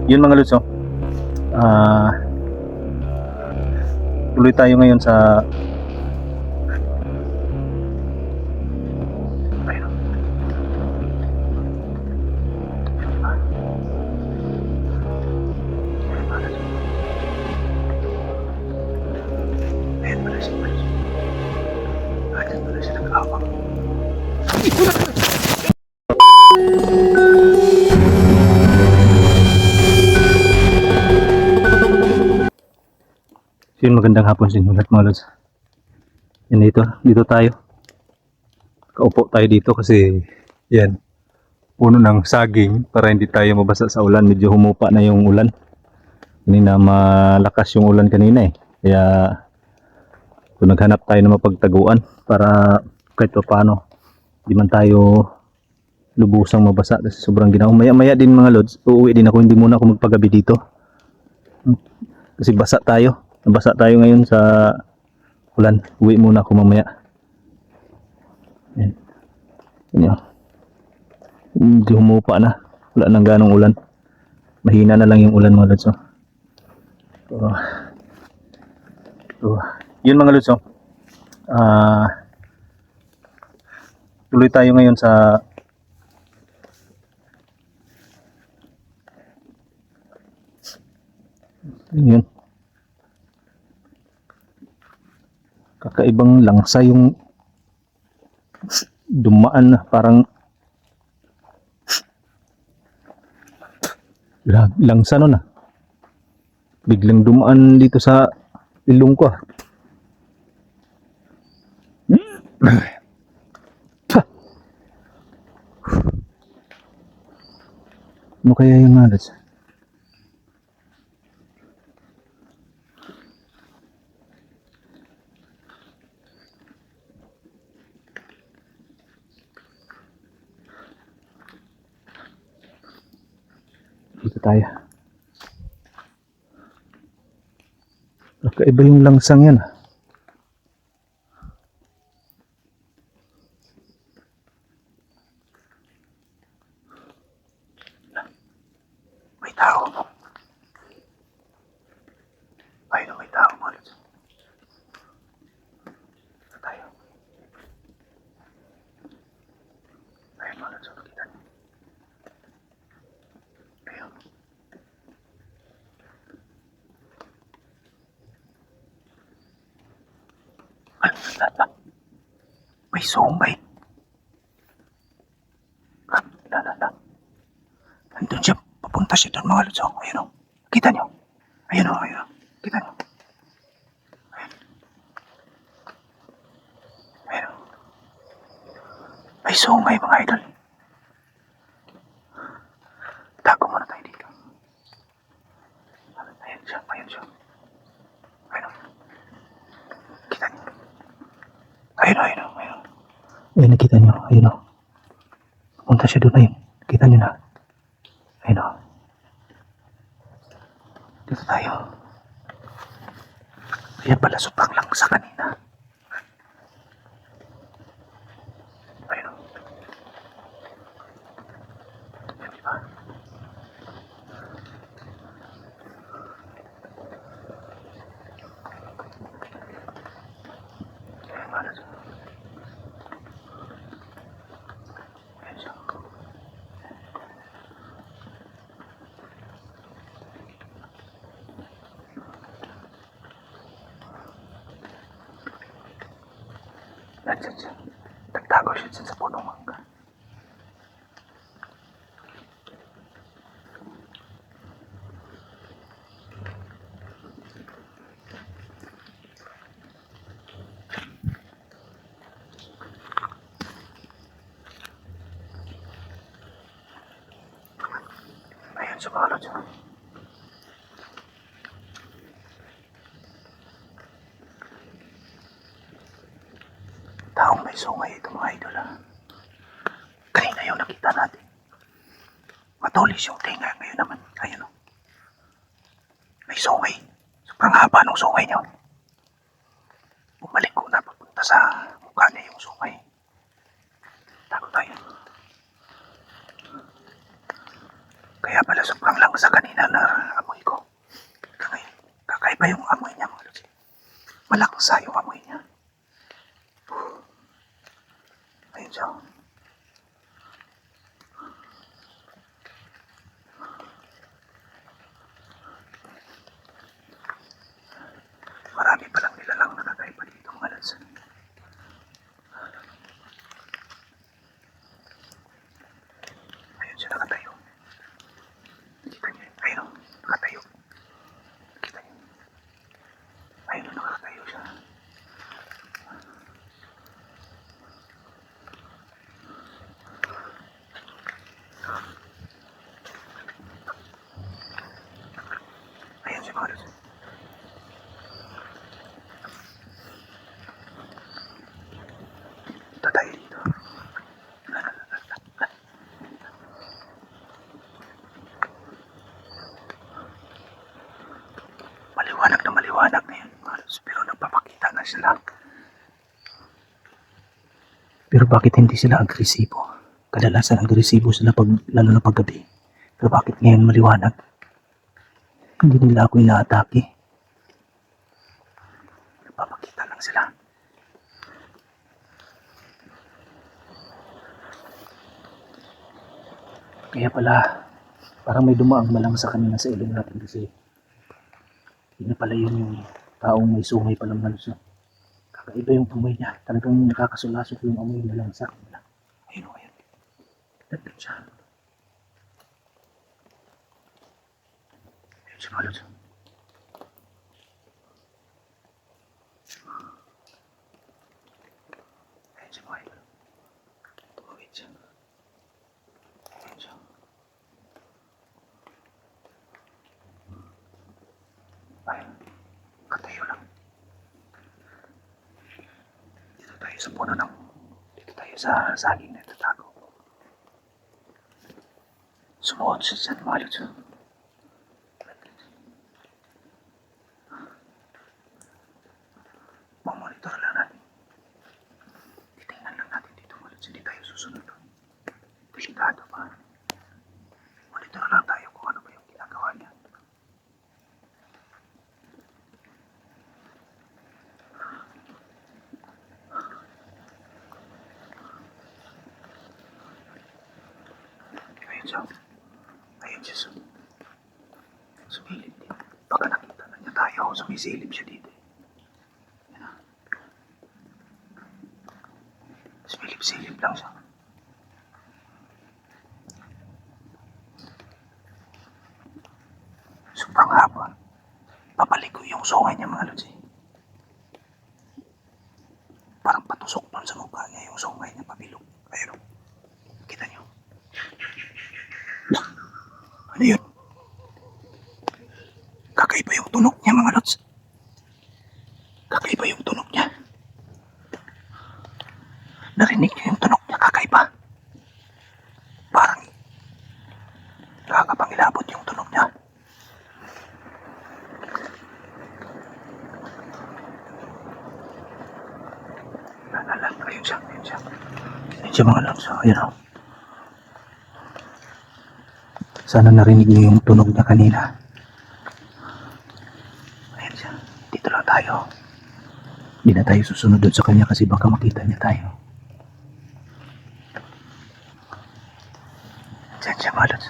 Yun mga Lods, oh. Ah, tuloy tayo ngayon sa yun, magandang hapon sa inyo lahat mga Lods. Yan, dito tayo. Kaupo tayo dito kasi yan, puno ng saging para hindi tayo mabasa sa ulan. Medyo humupa na yung ulan. Kanina malakas yung ulan kanina eh. Kaya kung naghanap tayo ng mapagtaguan para kahit pa paano di man tayo lubusang mabasa kasi sobrang ginaw. Maya din mga Lods, uuwi din ako, hindi muna ako magpagabi dito. Kasi basa tayo. Nabasa tayo ngayon sa ulan. Uwi muna ako mamaya. Yan. Yan. Hindi humupa na. Wala nang ganong ulan. Mahina na lang yung ulan mga Lods. Yun mga Lods. Tuloy tayo ngayon sa yun. Kakaibang langsa yung dumaan na parang langsa nun ah. Biglang dumaan dito sa ilong ko ah. Ano kaya yung Lods? Dito tayo. Kakaiba yung langsang yan. May tao. Ayun na, may tao mga Lods. Dito tayo. Ayun mga Lods, nakita niyo. Ayun. May sungay. Nandun siya. Papunta siya doon mga Lods. Ayun o. Kita niyo. Ayun o. Ayun o. Kita niyo. Ayun o. May sungay mga idol. Tago muna tayo dito. Ayun siya. Ayun siya. Ayun o. Kita niyo. Ayun o. Ayun o. Ayun o. Ayun, nakita niyo. Ayun o. Punta siya doon. Ayun. Kita niyo na. Ayun o. Dito tayo. Kaya pala sobrang langsa kanina. Ayun o. Yan, diba? Ayan, mga Lods. Ayan siya. Nandiyan siya. Nagtago siya dyan sa punong mangga. Ayun siya mga Lods. Taong may sungay ito mga idol ah. Kanina yung nakita natin. Matulis yung tenga. Ngayon naman, ayun o. May sungay. Sobrang haba ng sungay niyo. Bumalik ko na papunta sa mukha niya yung sungay. Tago tayo. Kaya pala sobrang langsa kanina na na sila. Pero bakit hindi sila agresibo? Kadalasan agresibo sila lalo na paggabi. Pero bakit ngayon maliwanag? Hindi nila ako inaatake. Nagpapakita lang sila. Kaya pala, parang may dumaang malang sa kanina sa ilong natin kasi hindi na pala yun yung taong may sungay palang malusog. Kakaiba yung amoy niya. Talagang nakakasulasok yung amoy na lang sa kanila. Ayun o, ayun. Nandun siya. Ayun siya malusog. Ayun siya mga idol. Tumawid siya. Ayun siya. Ayun. Katayo lang. Dito tayo sa puno ng... Dito tayo sa saging na itatago. Sumuot siya sa malusog. Mamonitor lang natin. Titingnan lang natin dito ulit. Hindi tayo susunod. Delikado pa. Monitor lang tayo kung ano ba yung ginagawa niya. Ayun siya. Ayun siya. Sumilip din. Baka nakita na niya tayo. Sumisilip siya dito. Silip lang siya. Sobrang haba. Papalik ko yung sungay niya mga lods. Parang patusok nun sa mukha niya yung sungay niya pabilog. Ayun. Kita niyo. Ano yun? Kakaiba yung tunog niya mga lods. Kakaiba yung tunog niya. Narinig niyo yung tunog niya, kakaiba. Parang nakakapangilabot yung tunog niya. Ayun siya, ayun siya. Ayun siya mga lods, ayun o. Sana narinig niyo yung tunog niya kanina. Ayun siya, dito lang tayo. Hindi na tayo susunod doon sa kanya kasi baka makita niya tayo. Diyan siya mga lods.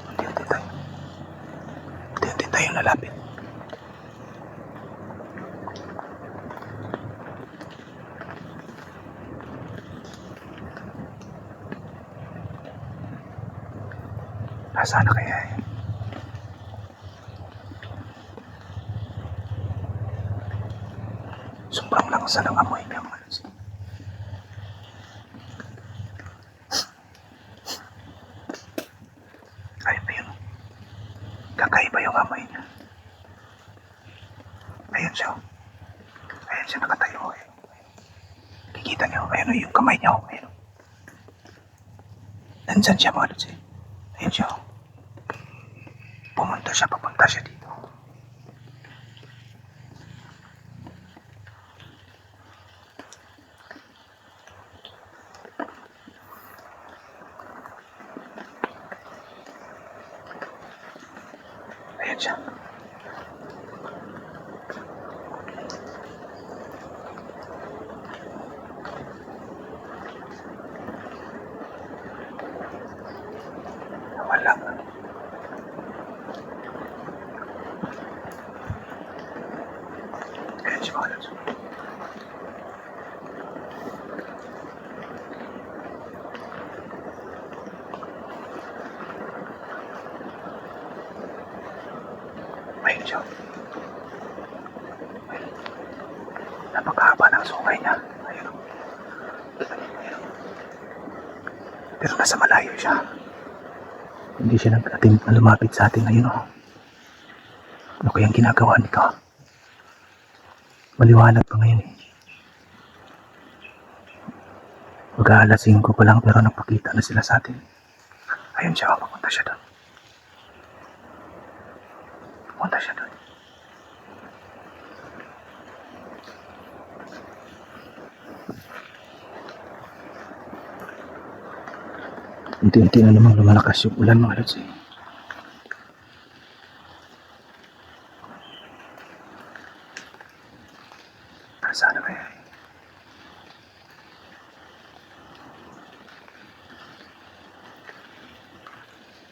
Unti-unti tayo. Unti-unti tayo lalapit. Nasaan na kaya eh? Sobrang langsa ng amoy niya mga lods. Ayun ba yun? Kakaiba yung amoy niya. Ayun siya. Ayun siya nakatayo. Ayun. Kikita niyo. Ayun yung kamay niya. Ayun. Nandyan siya mga lods eh. Ayun siya. Pumunta siya, papunta siya dito. Ayan siya. Wala. Ayan siya mga lods. Ayun siya. Napakahaba ng sungay niya. Ayun. Ayun. Pero nasa malayo siya. Hindi siya nag-ating lumapit sa atin ngayon. Oh. Ano kayang ginagawa nito? Maliwanag pa ngayon eh. Mag-aalas 5 pa lang pero napakita na sila sa atin. Ayun siya, papunta siya doon. Papunta siya doon. Unti-unti na namang lumalakas yung ulan mga lods. Sana kaya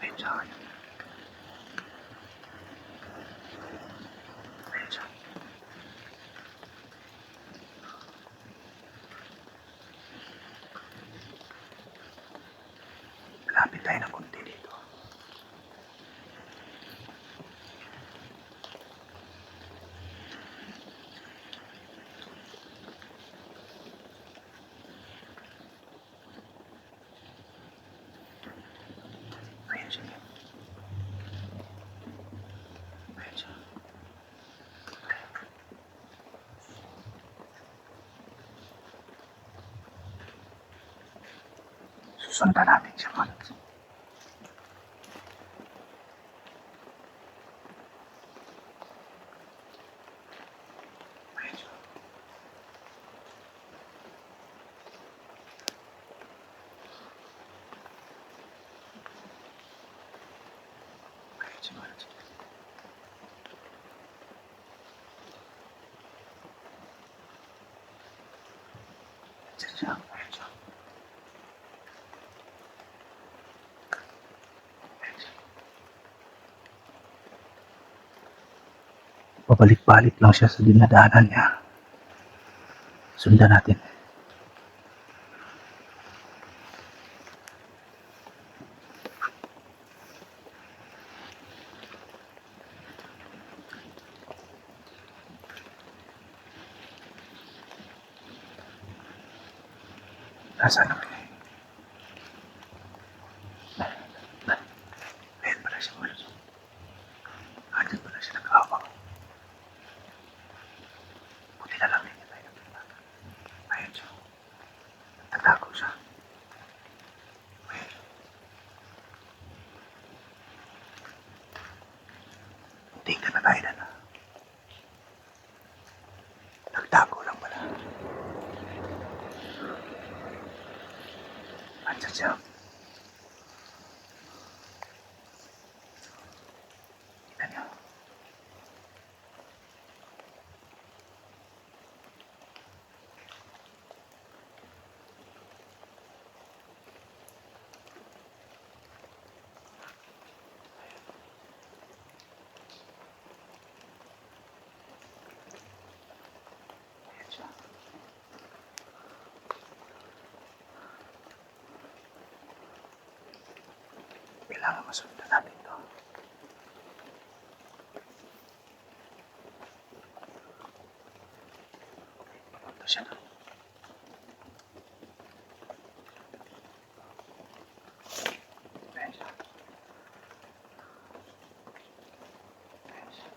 ayun siya. Ayun siya. Malapit tayo ng konti dito. Ayun siya. Ayun siya. Susundan natin siya mga lods. Ayun siya. Ayun siya mga lods. Ayun siya. Ayun siya. Pabalik-balik lang siya sa dinadaanan niya. Sundan natin. Nasaan na kaya? Ayun pala siya mga lods. Andyan pala siya nag-aawak. Buti na lang hindi tayo nakita. Ayun siya. Tatago siya. Ayun. Tingnan na tayo na. Nagtago lang pala. Andyan siya. Tingnan niyo. Ayun siya. Kailangan masundan natin to. Papunta siya doon. Ayun siya. Ayun siya.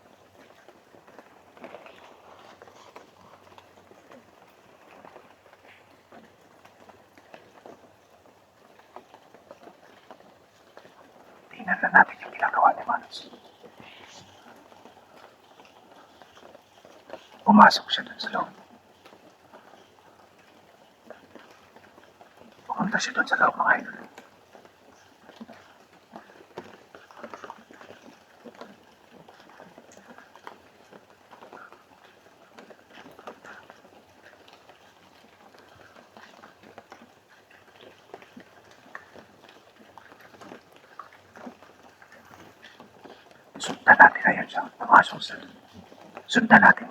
Tingnan na natin yung ginagawa ni Manos. Pumasok siya doon sa loob. Pumunta siya doon sa loob mga idol. Sundan natin ayun siya. Pumasok siya. Sundan natin.